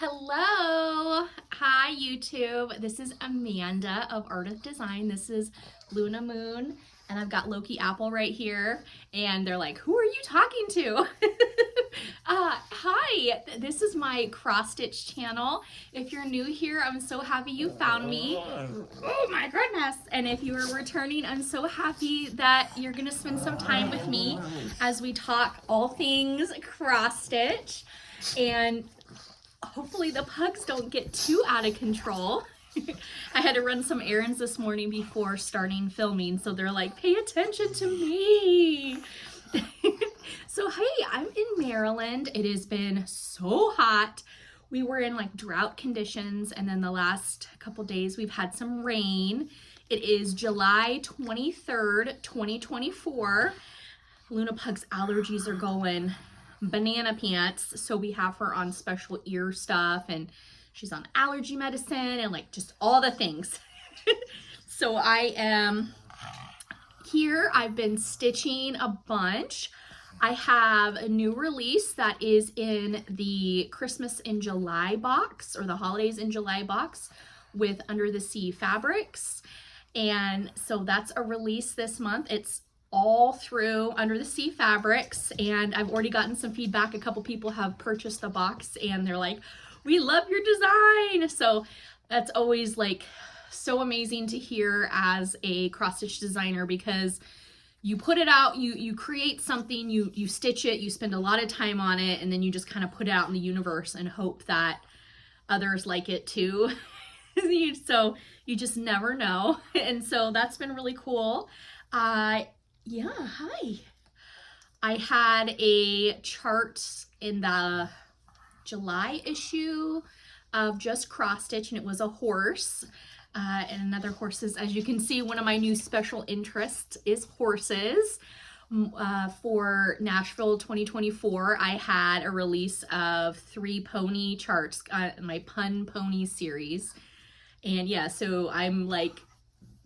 Hello! Hi YouTube. This is Amanda of Art of Design. This is Luna Moon, and I've got Loki Apple right here, and they're like, who are you talking to? Hi, this is my cross stitch channel. If you're new here, I'm so happy you found me. Oh my goodness. And if you are returning, I'm so happy that you're gonna spend some time with me as we talk all things cross stitch. And hopefully the pugs don't get too out of control. I had to run some errands this morning before starting filming, so they're like, pay attention to me. So hey, I'm in Maryland. It has been so hot. We were in like drought conditions, and then the last couple days we've had some rain. It is July 23rd, 2024. Luna Pug's allergies are going banana pants, so we have her on special ear stuff, and she's on allergy medicine and like just all the things. So I am here. I've been stitching a bunch. I have a new release that is in the Christmas in July box, or the Holidays in July box, with Under the Sea fabrics. And so that's a release this month. It's all through Under the Sea fabrics, and I've already gotten some feedback. A couple people have purchased the box and they're like, we love your design. So that's always like so amazing to hear as a cross stitch designer, because you put it out, you create something, you stitch it, you spend a lot of time on it, and then you just kind of put it out in the universe and hope that others like it too. So you just never know. And so that's been really cool. Yeah, hi. I had a chart in the July issue of just cross stitch, and it was a horse. And another horses. As you can see, one of my new special interests is horses. For Nashville 2024, I had a release of 3 pony charts, my Pun Pony series. And yeah, so I'm like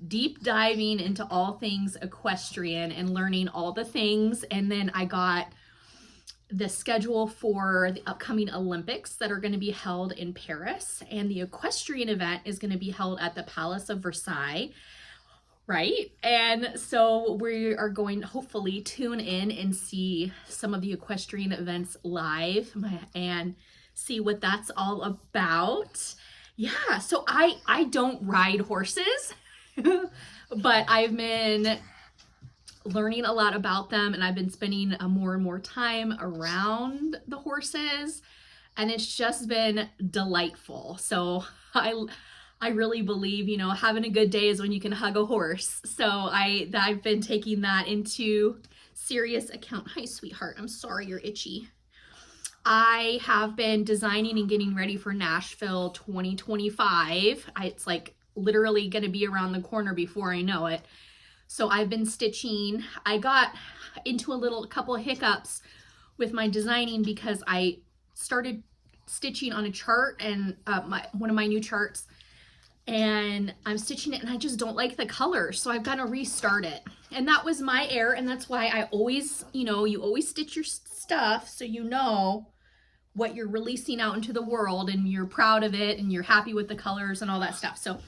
deep diving into all things equestrian and learning all the things. And then I got the schedule for the upcoming Olympics that are going to be held in Paris, and the equestrian event is going to be held at the Palace of Versailles, right? And so we are going to hopefully tune in and see some of the equestrian events live and see what that's all about. Yeah, so I don't ride horses, but I've been learning a lot about them, and I've been spending more and more time around the horses, and it's just been delightful. So I really believe, you know, having a good day is when you can hug a horse. So I've been taking that into serious account. Hi, sweetheart. I'm sorry you're itchy. I have been designing and getting ready for Nashville 2025. It's like literally going to be around the corner before I know it. So I've been stitching. I got into a couple of hiccups with my designing because I started stitching on a chart, and one of my new charts, and I'm stitching it and I just don't like the colors. So I've got to restart it. And that was my error. And that's why I always, you know, you always stitch your stuff so you know what you're releasing out into the world, and you're proud of it and you're happy with the colors and all that stuff. So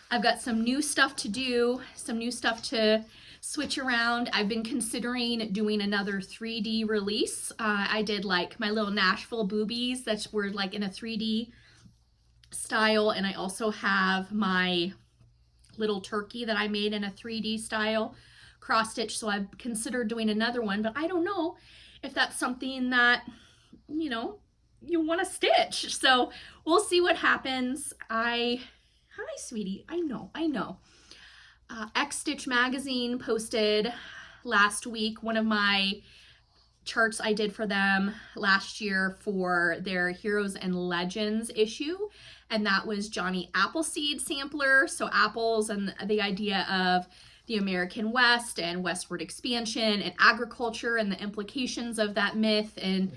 I've got some new stuff to do, some new stuff to switch around. I've been considering doing another 3D release. I did like my little Nashville boobies that were like in a 3D style, and I also have my little turkey that I made in a 3D style cross stitch. So I've considered doing another one, but I don't know if that's something that, you know, you want to stitch. So we'll see what happens. Hi, sweetie. I know. X Stitch Magazine posted last week one of my charts I did for them last year for their Heroes and Legends issue, and that was Johnny Appleseed sampler. So apples and the idea of the American West and westward expansion and agriculture and the implications of that myth and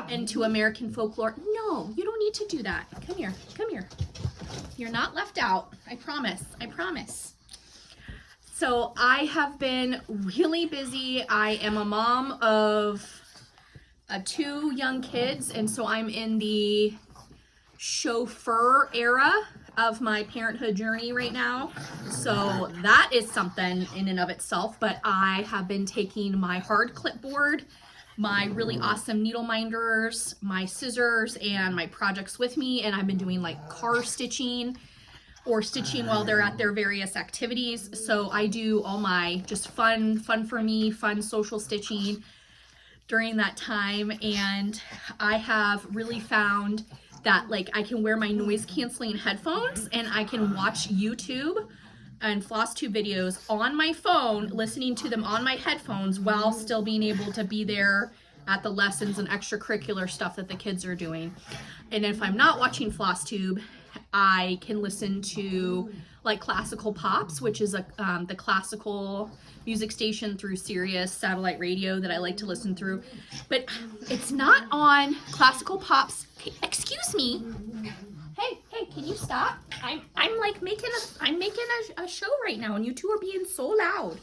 into American folklore. No, you don't need to do that. Come here. You're not left out. I promise. So I have been really busy. I am a mom of 2 young kids, and so I'm in the chauffeur era of my parenthood journey right now. So that is something in and of itself. But I have been taking my hard clipboard, my really awesome needle minders, my scissors, and my projects with me. And I've been doing like car stitching or stitching while they're at their various activities. So I do all my just fun for me, fun social stitching during that time. And I have really found that like I can wear my noise canceling headphones and I can watch YouTube and Flosstube videos on my phone, listening to them on my headphones while still being able to be there at the lessons and extracurricular stuff that the kids are doing. And if I'm not watching Flosstube, I can listen to like Classical Pops, which is the classical music station through Sirius satellite radio that I like to listen through. But it's not on Classical Pops. Excuse me. Hey, can you stop? I'm like making a show right now, and you two are being so loud.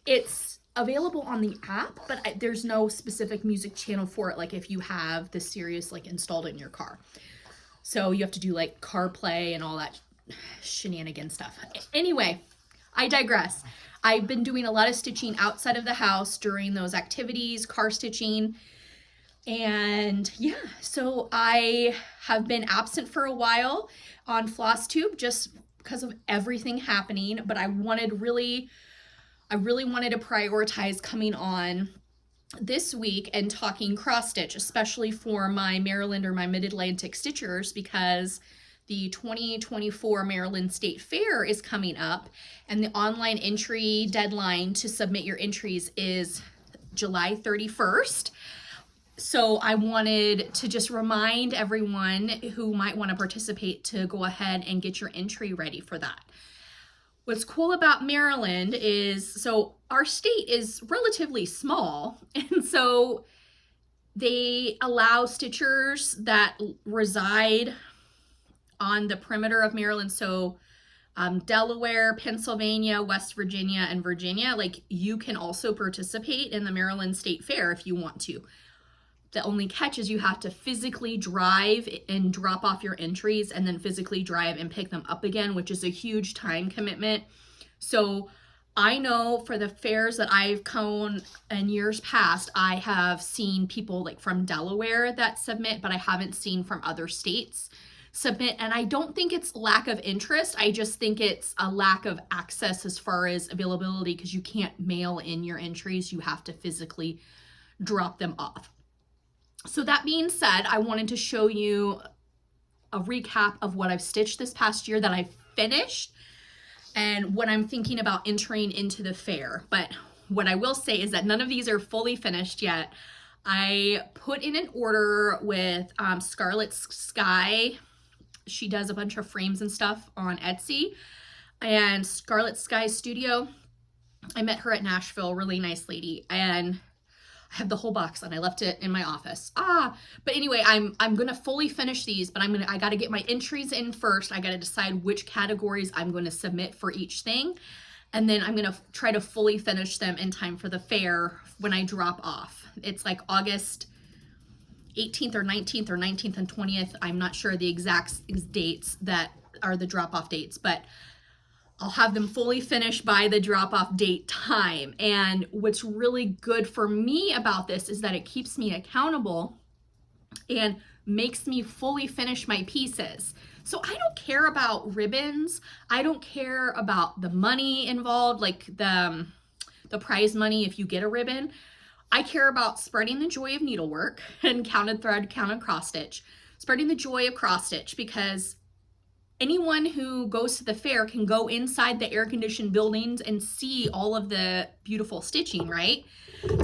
It's available on the app, but there's no specific music channel for it. Like if you have the Sirius like installed in your car, so you have to do like CarPlay and all that shenanigan stuff. Anyway, I digress. I've been doing a lot of stitching outside of the house during those activities, car stitching. And yeah, so I have been absent for a while on Flosstube just because of everything happening, but I really wanted to prioritize coming on this week and talking cross stitch, especially for my Maryland or my Mid-Atlantic stitchers, because the 2024 Maryland State Fair is coming up and the online entry deadline to submit your entries is July 31st. So I wanted to just remind everyone who might want to participate to go ahead and get your entry ready for that. What's cool about Maryland is, so our state is relatively small, and so they allow stitchers that reside on the perimeter of Maryland. So Delaware, Pennsylvania, West Virginia, and Virginia, like you can also participate in the Maryland State Fair if you want to. The only catch is you have to physically drive and drop off your entries and then physically drive and pick them up again, which is a huge time commitment. So I know for the fairs that I've gone in years past, I have seen people like from Delaware that submit, but I haven't seen from other states submit. And I don't think it's lack of interest. I just think it's a lack of access as far as availability, because you can't mail in your entries. You have to physically drop them off. So that being said, I wanted to show you a recap of what I've stitched this past year that I finished and what I'm thinking about entering into the fair. But what I will say is that none of these are fully finished yet. I put in an order with Scarlet Sky. She does a bunch of frames and stuff on Etsy. And Scarlet Sky Studio, I met her at Nashville, really nice lady. And I have the whole box and I left it in my office. But anyway, I'm gonna fully finish these, but I gotta get my entries in first. I gotta decide which categories I'm gonna submit for each thing. And then I'm gonna try to fully finish them in time for the fair when I drop off. It's like August 18th or 19th or 19th and 20th. I'm not sure the exact dates that are the drop-off dates, but I'll have them fully finished by the drop-off date time. And what's really good for me about this is that it keeps me accountable and makes me fully finish my pieces. So I don't care about ribbons. I don't care about the money involved, like the prize money if you get a ribbon. I care about spreading the joy of needlework and counted thread, counted cross stitch, spreading the joy of cross stitch, because anyone who goes to the fair can go inside the air-conditioned buildings and see all of the beautiful stitching, right?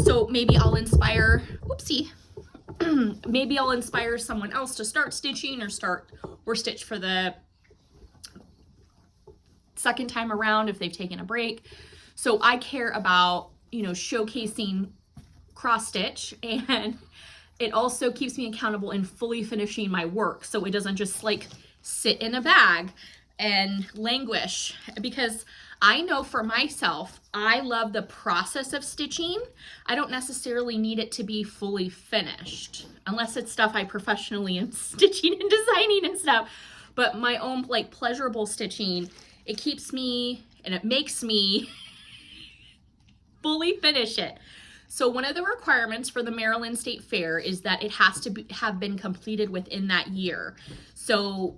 So maybe I'll inspire, maybe I'll inspire someone else to start stitching or stitch for the second time around if they've taken a break. So I care about, showcasing cross stitch, and it also keeps me accountable in fully finishing my work. So it doesn't just like sit in a bag and languish, because I know for myself, I love the process of stitching. I don't necessarily need it to be fully finished, unless it's stuff I professionally am stitching and designing and stuff. But my own like pleasurable stitching, it keeps me and it makes me fully finish it. So one of the requirements for the Maryland State Fair is that it has to have been completed within that year. So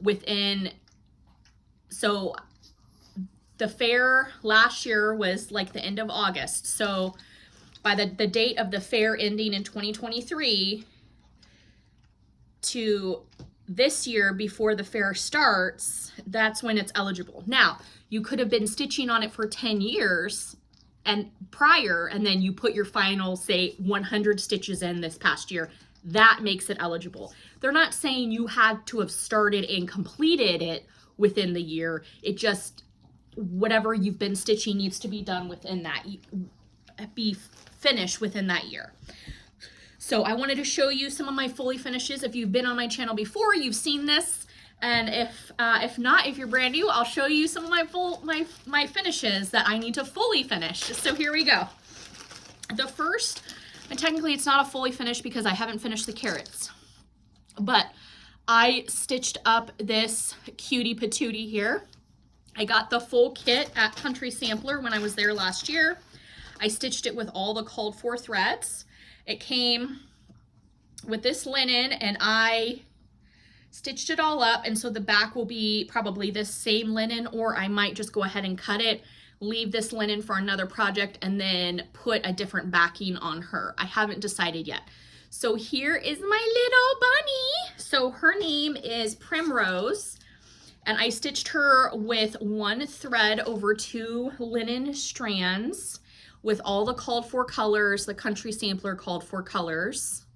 the fair last year was like the end of August. So by the date of the fair ending in 2023 to this year before the fair starts, that's when it's eligible. Now, you could have been stitching on it for 10 years and prior, and then you put your final, say, 100 stitches in this past year. That makes it eligible. They're not saying you had to have started and completed it within the year. It just, whatever you've been stitching needs to be done within that, be finished within that year. So I wanted to show you some of my fully finishes. If you've been on my channel before, you've seen this. And if not, if you're brand new, I'll show you some of my finishes that I need to fully finish. So here we go. The first, and technically it's not a fully finish because I haven't finished the carrots, but I stitched up this cutie patootie here. I got the full kit at Country Sampler when I was there last year. I stitched it with all the called for threads. It came with this linen and I stitched it all up, and so the back will be probably this same linen, or I might just go ahead and cut it, leave this linen for another project, and then put a different backing on her. I haven't decided yet. So here is my little bunny. So her name is Primrose, and I stitched her with one thread over 2 linen strands with all the called for colors, the Country Sampler called for colors.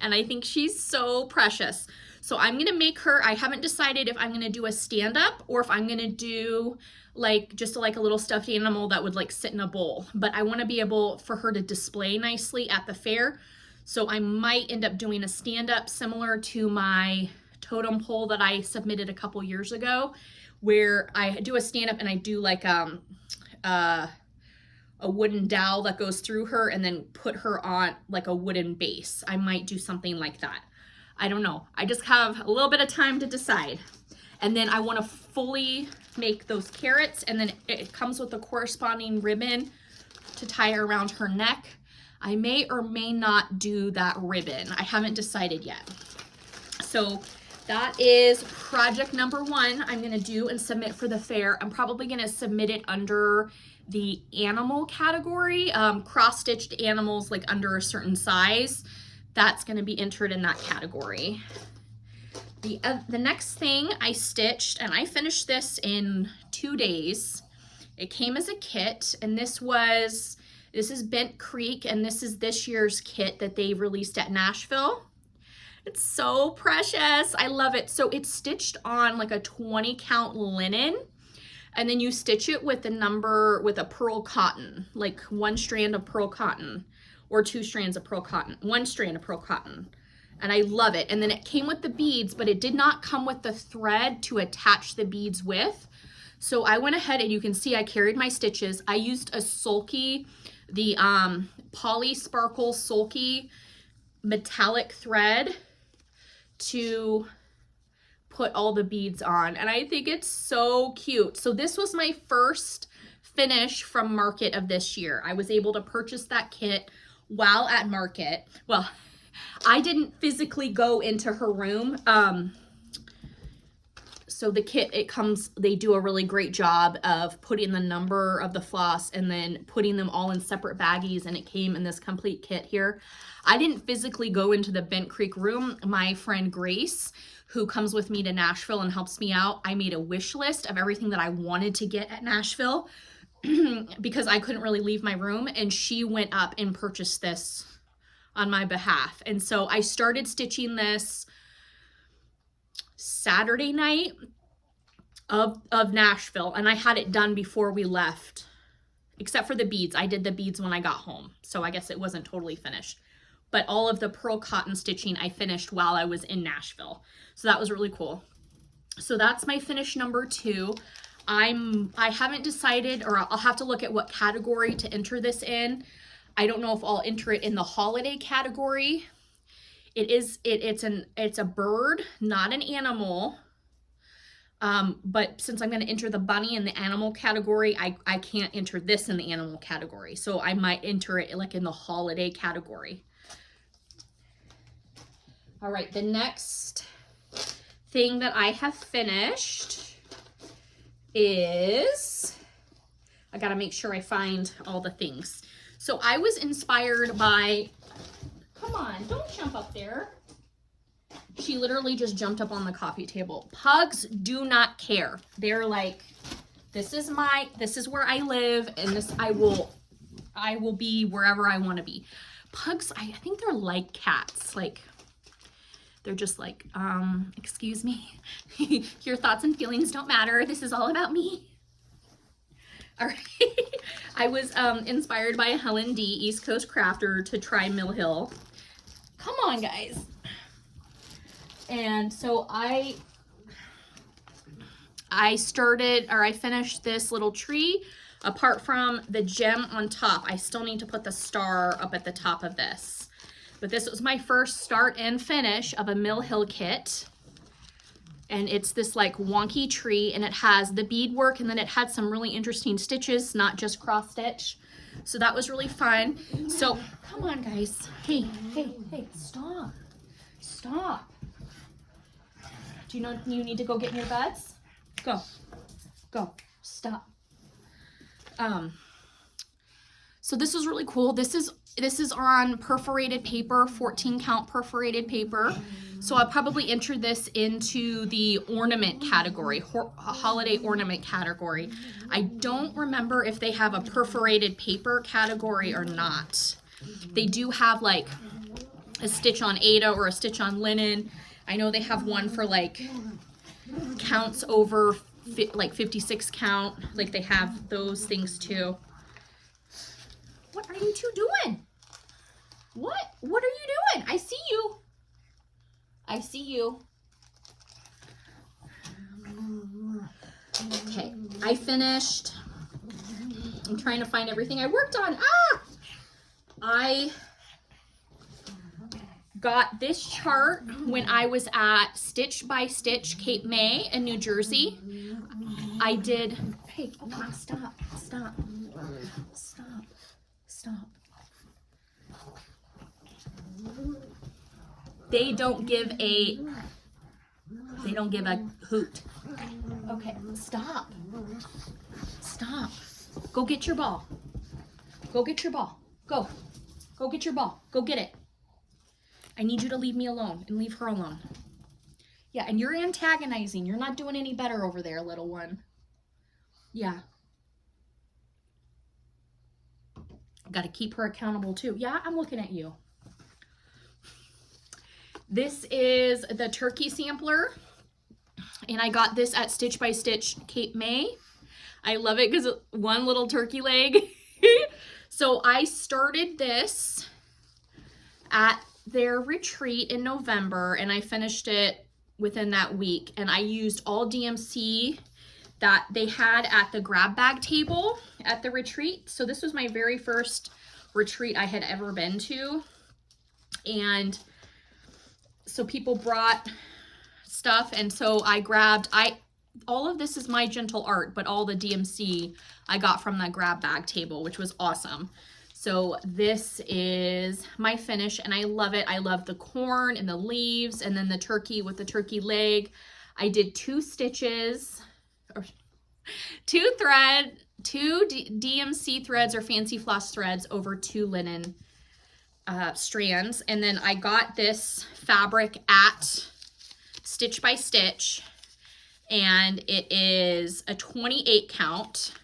And I think she's so precious. So I'm gonna make her, I haven't decided if I'm gonna do a stand-up or if I'm gonna do like just like a little stuffed animal that would like sit in a bowl. But I wanna be able for her to display nicely at the fair. So I might end up doing a stand-up similar to my totem pole that I submitted a couple years ago, where I do a stand-up and I do like a wooden dowel that goes through her and then put her on like a wooden base. I might do something like that. I don't know. I just have a little bit of time to decide. And then I want to fully make those carrots, and then it comes with a corresponding ribbon to tie around her neck. I may or may not do that ribbon. I haven't decided yet. So that is project number 1 I'm going to do and submit for the fair. I'm probably going to submit it under the animal category, cross-stitched animals like under a certain size. That's going to be entered in that category. The next thing I stitched, and I finished this in 2 days. It came as a kit, and this is Bent Creek, and this is this year's kit that they released at Nashville. It's so precious. I love it. So it's stitched on like a 20 count linen, and then you stitch it with a pearl cotton, like 1 strand of pearl cotton. Or 2 strands of pearl cotton, 1 strand of pearl cotton. And I love it. And then it came with the beads, but it did not come with the thread to attach the beads with. So I went ahead, and you can see I carried my stitches. I used a Sulky, the Poly Sparkle Sulky metallic thread to put all the beads on. And I think it's so cute. So this was my first finish from Market of this year. I was able to purchase that kit while at Market. Well, I didn't physically go into her room. So the kit, they do a really great job of putting the number of the floss and then putting them all in separate baggies, and it came in this complete kit here. I didn't physically go into the Bent Creek room. My friend Grace, who comes with me to Nashville and helps me out, I made a wish list of everything that I wanted to get at Nashville because I couldn't really leave my room, and she went up and purchased this on my behalf. And so I started stitching this Saturday night of Nashville, and I had it done before we left, except for the beads. I did the beads when I got home, so I guess it wasn't totally finished. But all of the pearl cotton stitching I finished while I was in Nashville. So that was really cool. So that's my finish number 2. I haven't decided, or I'll have to look at what category to enter this in. I don't know if I'll enter it in the holiday category. It's a bird, not an animal. But since I'm going to enter the bunny in the animal category, I can't enter this in the animal category. So I might enter it like in the holiday category. All right, the next thing that I have finished is, I got to make sure I find all the things. So I was inspired by, come on, don't jump up there. She literally just jumped up on the coffee table. Pugs do not care. They're like, this is where I live, and I will be wherever I want to be. Pugs, I think they're like cats. Like, they're just like, excuse me. Your thoughts and feelings don't matter. This is all about me. All right. I was inspired by Helen D, East Coast crafter, to try Mill Hill. Come on, guys. And so I finished this little tree. Apart from the gem on top, I still need to put the star up at the top of this. But this was my first start and finish of a Mill Hill kit. And it's this like wonky tree, and it has the beadwork, and then it had some really interesting stitches, not just cross stitch. So that was really fun. So come on, guys. Hey, stop. Stop. Do you know you need to go get in your beds? Go. Stop. So this is really cool. This is on perforated paper, 14 count perforated paper. So I'll probably enter this into the ornament category, holiday ornament category. I don't remember if they have a perforated paper category or not. They do have like a stitch on Aida or a stitch on linen. I know they have one for like counts over like 56 count. Like they have those things too. What are you two doing? What are you doing? I see you. I see you. Okay, I finished. I'm trying to find everything I worked on. I got this chart when I was at Stitch by Stitch Cape May in New Jersey. I did, hey, stop. They don't give a hoot. Okay, stop. Go get your ball. Go get your ball. Go get your ball. Go get it. I need you to leave me alone and leave her alone. Yeah, and you're antagonizing. You're not doing any better over there, little one. Yeah. Got to keep her accountable too. Yeah, I'm looking at you. This is the turkey sampler, and I got this at Stitch by Stitch Cape May. I love it because one little turkey leg. So I started this at their retreat in November, and I finished it within that week, and I used all DMC that they had at the grab bag table at the retreat. So this was my very first retreat I had ever been to, and so people brought stuff, and so I grabbed, all of this is my gentle art, but all the DMC I got from the grab bag table, which was awesome. So this is my finish, and I love it. I love the corn and the leaves, and then the turkey with the turkey leg. I did 2 stitches, or 2 DMC threads or fancy floss threads over 2 linen strands, and then I got this fabric at Stitch by Stitch, and it is a 28 count.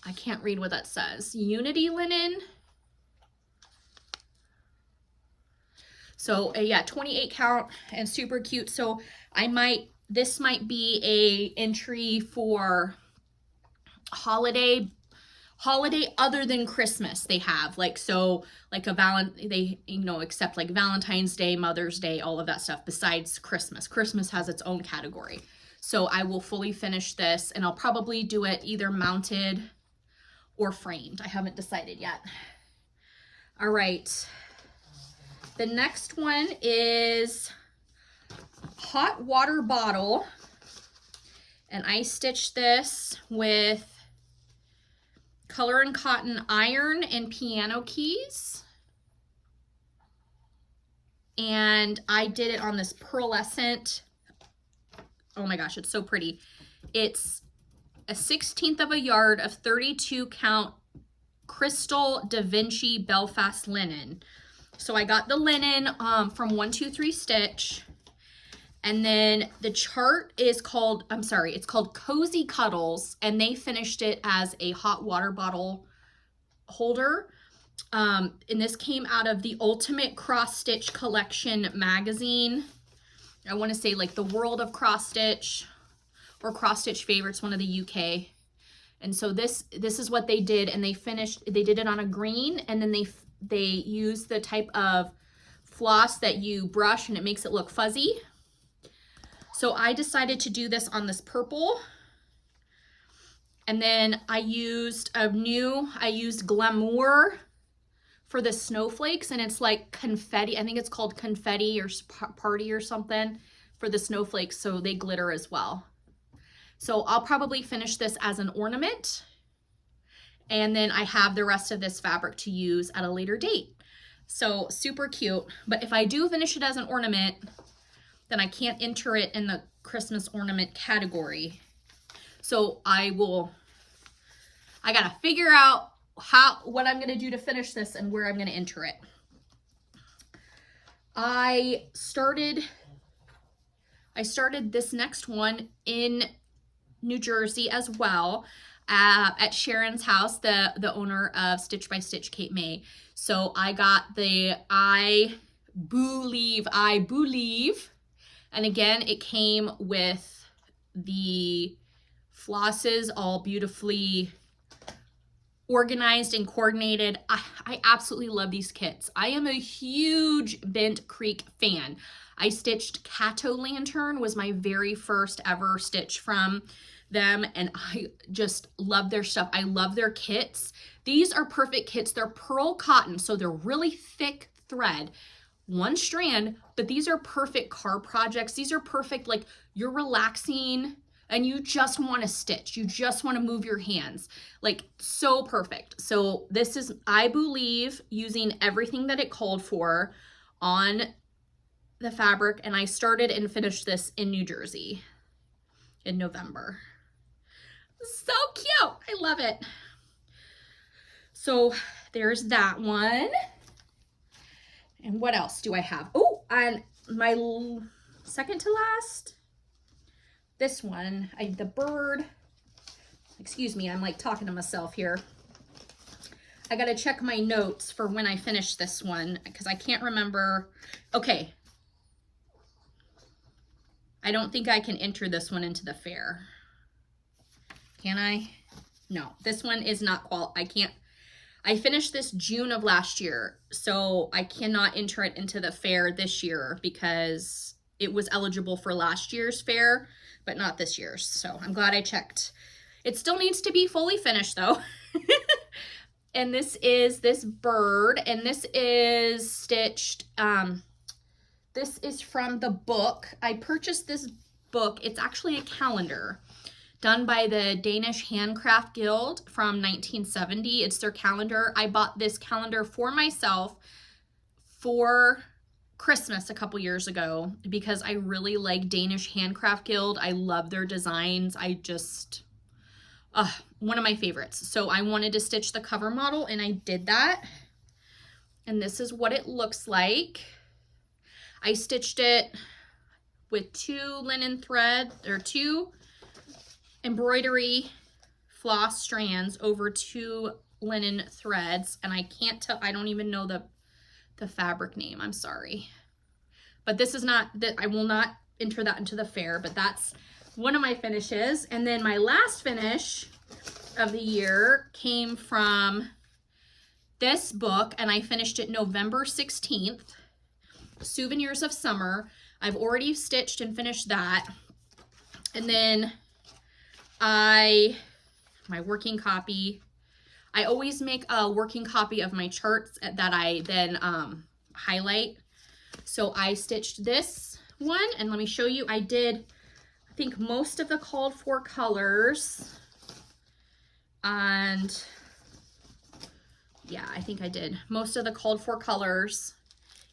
I can't read what that says. Unity linen. So yeah, 28 count and super cute. So this might be a entry for holiday holiday other than Christmas they have. Like, so like they, you know, accept like Valentine's Day, Mother's Day, all of that stuff besides Christmas. Christmas has its own category. So I will fully finish this, and I'll probably do it either mounted or framed. I haven't decided yet. All right. The next one is hot water bottle. And I stitched this with Color and Cotton iron and piano keys. And I did it on this pearlescent. Oh my gosh, it's so pretty. It's a 1/16 of a yard of 32 count Crystal Da Vinci Belfast linen. So I got the linen from 123 Stitch. And then the chart is called, it's called Cozy Cuddles, and they finished it as a hot water bottle holder. And this came out of the Ultimate Cross Stitch Collection magazine. I want to say like the World of Cross Stitch or Cross Stitch Favorites, one of the UK. And so this is what they did, and they did it on a green, and then they used the type of floss that you brush and it makes it look fuzzy. So I decided to do this on this purple. And then I used Glamour for the snowflakes, and it's like confetti. I think it's called confetti or party or something for the snowflakes, so they glitter as well. So I'll probably finish this as an ornament, and then I have the rest of this fabric to use at a later date. So super cute. But if I do finish it as an ornament, then I can't enter it in the Christmas ornament category. So I gotta figure out what I'm gonna do to finish this and where I'm gonna enter it. I started this next one in New Jersey as well, at Sharon's house, the owner of Stitch by Stitch, Kate May. So I got the I Believe, and again, it came with the flosses all beautifully organized and coordinated. I absolutely love these kits. I am a huge Bent Creek fan. I stitched Cato Lantern, was my very first ever stitch from them, and I just love their stuff. I love their kits. These are perfect kits. They're pearl cotton, so they're really thick thread, one strand, but these are perfect car projects. These are perfect, like you're relaxing and you just want to stitch. You just want to move your hands. Like, so perfect. So this is I Believe, using everything that it called for on the fabric, and I started and finished this in New Jersey in November. So cute. I love it. So there's that one. And what else do I have? Oh, and my second to last, this one, the bird. Excuse me, I'm like talking to myself here. I gotta check my notes for when I finish this one because I can't remember. Okay. I don't think I can enter this one into the fair. Can I? No, this one is not I can't. I finished this June of last year, so I cannot enter it into the fair this year because it was eligible for last year's fair, but not this year's. So I'm glad I checked. It still needs to be fully finished though. And this is this bird, and this is stitched. This is from the book. I purchased this book. It's actually a calendar done by the Danish Handcraft Guild from 1970. It's their calendar. I bought this calendar for myself for Christmas a couple years ago because I really like Danish Handcraft Guild. I love their designs. One of my favorites. So I wanted to stitch the cover model, and I did that. And this is what it looks like. I stitched it with two embroidery floss strands over two linen threads, and I can't tell, I don't even know the fabric name, I'm sorry. But this is not, I will not enter that into the fair, but that's one of my finishes. And then my last finish, of the year came from this book, and I finished it November 16th, Souvenirs of Summer. I've already stitched and finished that. And then my working copy, I always make a working copy of my charts that I then highlight. So I stitched this one, and let me show you. I did, I think, most of the called for colors. And yeah, I think I did most of the called for colors.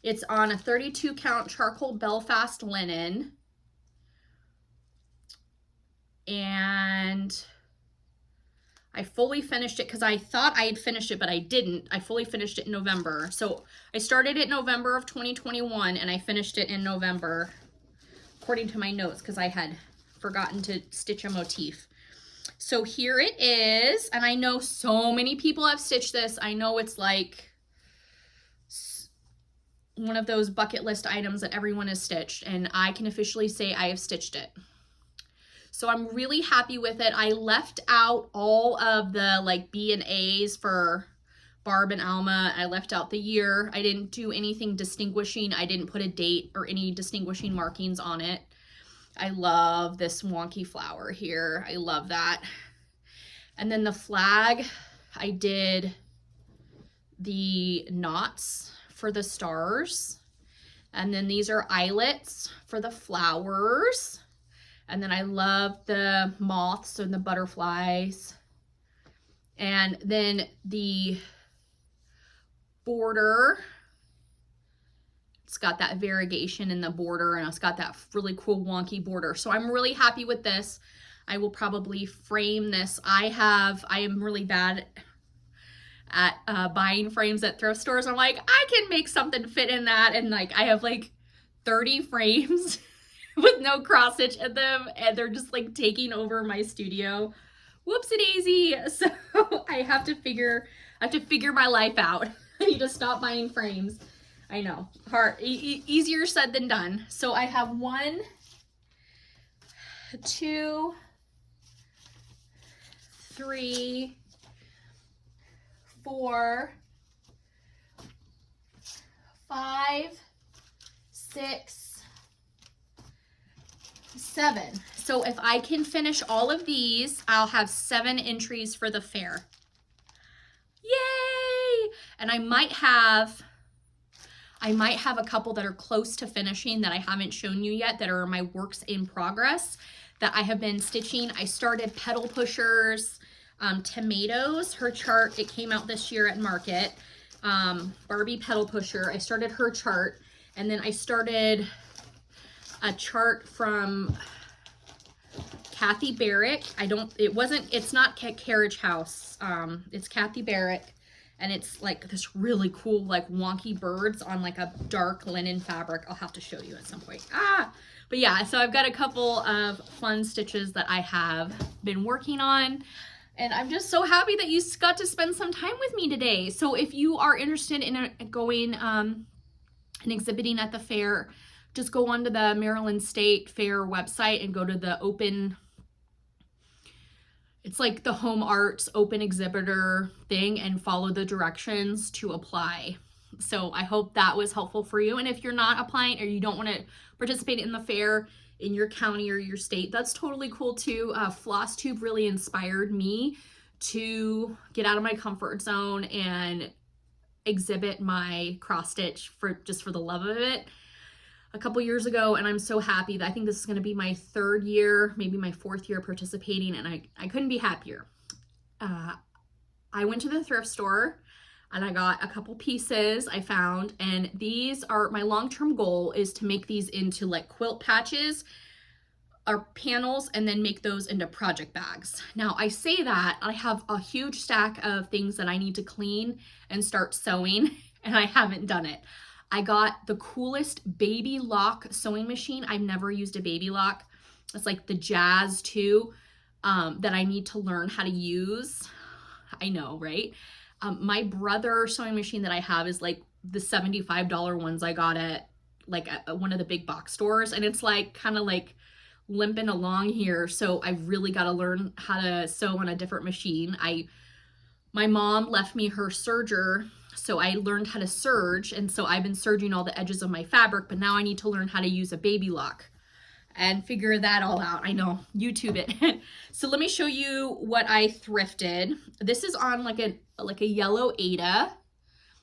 It's on a 32 count charcoal Belfast linen. And I fully finished it because I thought I had finished it, but I didn't. I fully finished it in November. So I started it November of 2021 and I finished it in November, according to my notes, because I had forgotten to stitch a motif. So here it is, and I know so many people have stitched this. I know it's like one of those bucket list items that everyone has stitched, and I can officially say I have stitched it. So I'm really happy with it. I left out all of the like B and A's for Barb and Alma. I left out the year. I didn't do anything distinguishing. I didn't put a date or any distinguishing markings on it. I love this wonky flower here. I love that. And then the flag, I did the knots for the stars. And then these are eyelets for the flowers. And then I love the moths and the butterflies. And then the border, it's got that variegation in the border, and it's got that really cool wonky border. So I'm really happy with this. I will probably frame this. I am really bad at buying frames at thrift stores. I'm like, I can make something fit in that. And like, I have like 30 frames with no cross stitch in them, and they're just like taking over my studio. Whoopsie-daisy. So I have to figure my life out. I need to stop buying frames. I know, hard, easier said than done. So I have 1, 2, 3, 4, 5, 6, 7. So if I can finish all of these, I'll have 7 entries for the fair. Yay! And I might have a couple that are close to finishing that I haven't shown you yet, that are my works in progress that I have been stitching. I started Petal Pushers, Tomatoes, her chart. It came out this year at Market. Barbie Petal Pusher. I started her chart, and then I started a chart from Kathy Barrick. It's not Carriage House. It's Kathy Barrick. And it's like this really cool, like wonky birds on like a dark linen fabric. I'll have to show you at some point. But yeah, so I've got a couple of fun stitches that I have been working on. And I'm just so happy that you got to spend some time with me today. So if you are interested in going and exhibiting at the fair, just go onto the Maryland State Fair website and go to the open, it's like the Home Arts open exhibitor thing, and follow the directions to apply. So I hope that was helpful for you. And if you're not applying, or you don't want to participate in the fair in your county or your state, that's totally cool too. Flosstube really inspired me to get out of my comfort zone and exhibit my cross stitch for the love of it a couple years ago, and I'm so happy that I think this is going to be my 3rd year, maybe my 4th year participating, and I couldn't be happier. I went to the thrift store and I got a couple pieces I found, and these are my long-term goal, is to make these into like quilt patches or panels, and then make those into project bags. Now I say that I have a huge stack of things that I need to clean and start sewing, and I haven't done it. I got the coolest baby lock sewing machine. I've never used a baby lock. It's like the Jazz 2 that I need to learn how to use. I know, right? My brother sewing machine that I have is like the $75 ones I got at like one of the big box stores. And it's like kind of like limping along here, so I really got to learn how to sew on a different machine. My mom left me her serger, so I learned how to serge, and so I've been serging all the edges of my fabric, but now I need to learn how to use a baby lock and figure that all out. I know, YouTube it. So let me show you what I thrifted. This is on like a yellow Aida.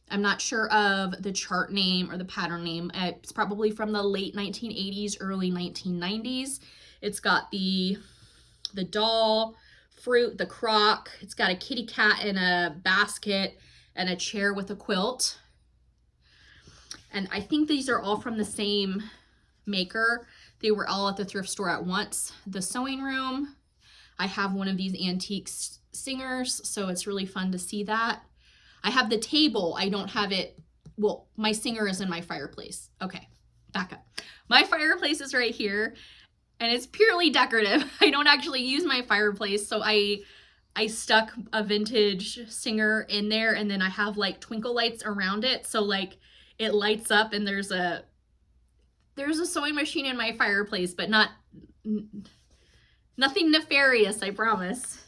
I'm not sure of the chart name or the pattern name. It's probably from the late 1980s, early 1990s. It's got the doll, fruit, the croc. It's got a kitty cat in a basket and a chair with a quilt. And I think these are all from the same maker. They were all at the thrift store at once. The sewing room, I have one of these antique singers, so it's really fun to see that. I have the table. I don't have it. Well, my singer is in my fireplace. Okay, back up. My fireplace is right here, and it's purely decorative. I don't actually use my fireplace, so I stuck a vintage singer in there, and then I have like twinkle lights around it, so like it lights up, and there's a sewing machine in my fireplace, but nothing nefarious, I promise.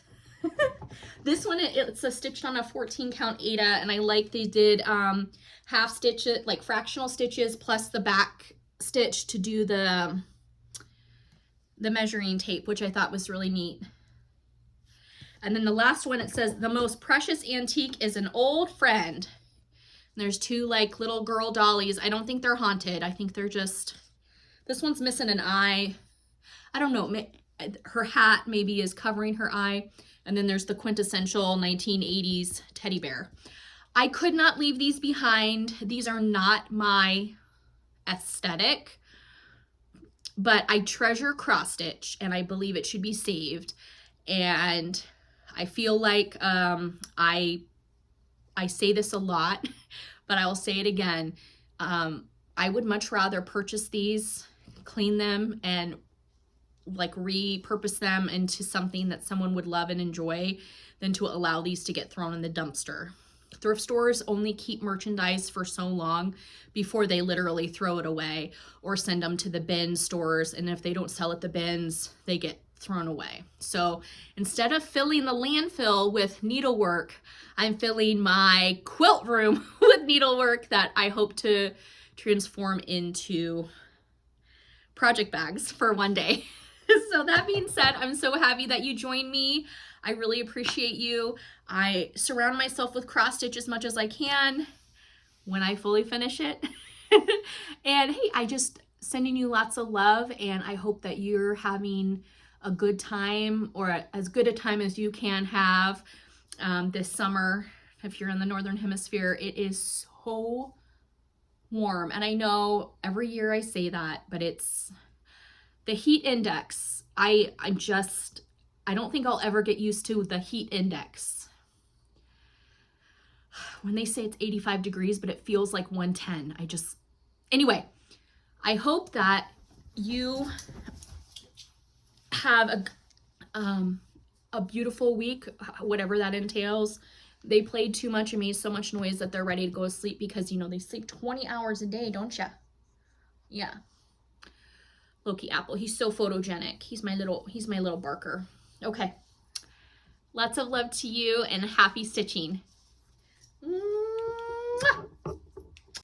This one, it's a stitched on a 14 count Aida, and I like they did half stitch it, like fractional stitches plus the back stitch to do the measuring tape, which I thought was really neat. And then the last one, it says, the most precious antique is an old friend. And there's two like little girl dollies. I don't think they're haunted. I think they're just, this one's missing an eye. I don't know, her hat maybe is covering her eye. And then there's the quintessential 1980s teddy bear. I could not leave these behind. These are not my aesthetic, but I treasure cross stitch and I believe it should be saved. And I feel like I say this a lot, but I will say it again. I would much rather purchase these, clean them, and like repurpose them into something that someone would love and enjoy than to allow these to get thrown in the dumpster. Thrift stores only keep merchandise for so long before they literally throw it away or send them to the bin stores, and if they don't sell at the bins, they get thrown away. So instead of filling the landfill with needlework, I'm filling my quilt room with needlework that I hope to transform into project bags for one day. So that being said, I'm so happy that you joined me. I really appreciate you. I surround myself with cross stitch as much as I can when I fully finish it. And hey, I just sending you lots of love, and I hope that you're having a good time, or as good a time as you can have this summer. If you're in the Northern Hemisphere, it is so warm. And I know every year I say that, but it's the heat index. I don't think I'll ever get used to the heat index. When they say it's 85 degrees, but it feels like 110. Anyway, I hope that you have a beautiful week, whatever that entails. They played too much and made so much noise that they're ready to go to sleep because, you know, they sleep 20 hours a day, don't ya? Yeah. Loki Apple, he's so photogenic. He's my little barker. Okay. Lots of love to you and happy stitching.